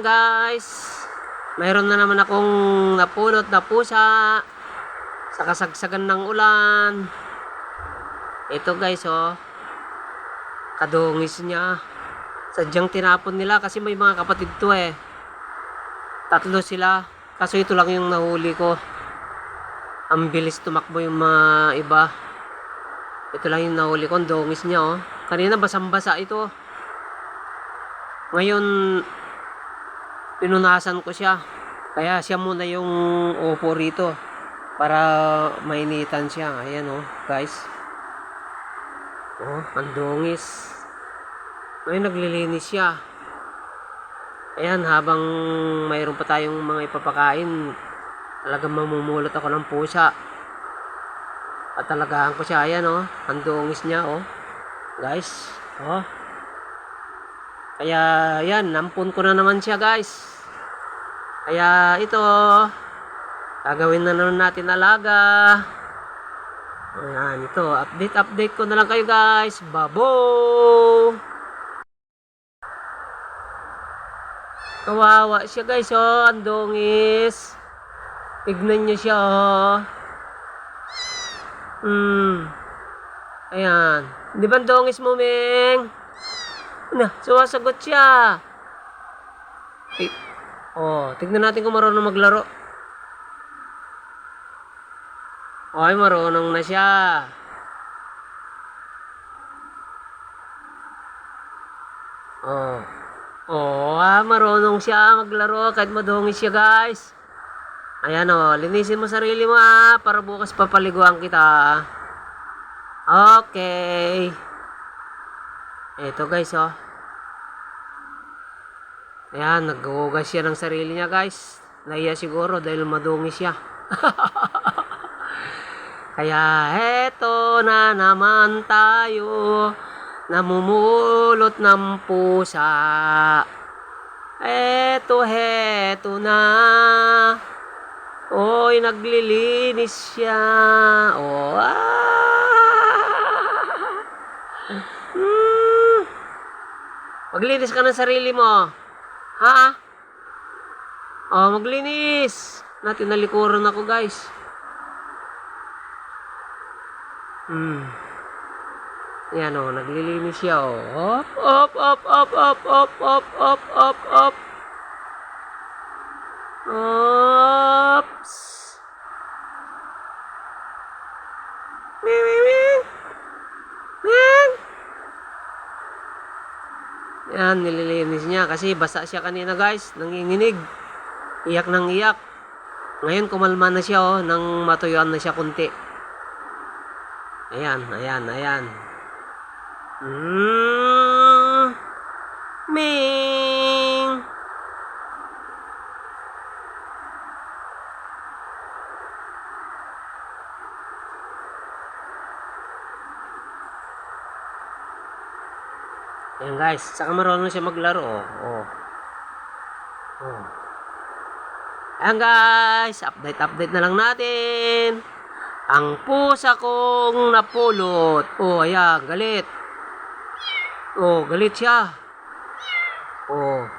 Ayan guys, mayroon na naman akong napulot na pusa sa kasagsagan ng ulan. Ito guys, oh, kadungis niya. Sadyang tinapon nila kasi may mga kapatid to eh. 3 sila, kaso ito lang yung nahuli ko. Ang bilis tumakbo yung mga iba. Ito lang yung nahuli ko, ang dungis niya, oh. Kanina basang-basa ito. Ngayon, pinunasan ko siya. Kaya siya muna yung upo rito para mainitan siya. Ayan, oh, guys. Oh, ang dungis. Ngayon naglilinis siya. Ayan, habang mayroon pa tayong mga ipapakain, talagang mamumulot ako ng pusa. At talagaan ko siya. Ayan, oh, ang dungis niya, oh. Guys, oh. Kaya, yan, nampun ko na naman siya, guys. Kaya, ito, gagawin na naman natin alaga. Ayan, ito, update ko na lang kayo, guys. Babo! Kawawa siya, guys, oh, ang dungis. Tignan niyo siya, oh. Ayan. Di ba ang dungis mo, Meng? Na, sumasagot siya. Oh, tignan natin kung marunong maglaro. Ay, marunong na siya. Oh. Oh, marunong siya maglaro kahit madungis siya, guys. Ayan, oh, linisin mo sarili mo, para bukas papaliguan kita. Okay. Ito, guys, oh. Ayan, naghuhugas siya ng sarili niya, guys. Nahiya siguro dahil madungis siya. Kaya eto na naman tayo, namumulot ng pusa. Eto na. Oy, naglilinis siya. Oh, Maglinis ka ng sarili mo. Ha? Oh, maglinis. Tinalikuran ako, guys. Yan, oh, naglilinis siya, oh. Op. Ops. Ming. Yan, nililinis niya kasi basa siya kanina, guys. Nanginginig. Iyak ng iyak. Ngayon, kumalma na siya, oh, nang matuyuan na siya kunti. Ayan. Ming. Ayan, guys, saka marunong siya maglaro, oh. Ayan, guys, update na lang natin. Ang pusa kong napulot. Oh, ayan, galit. Oh, galit siya. Oh.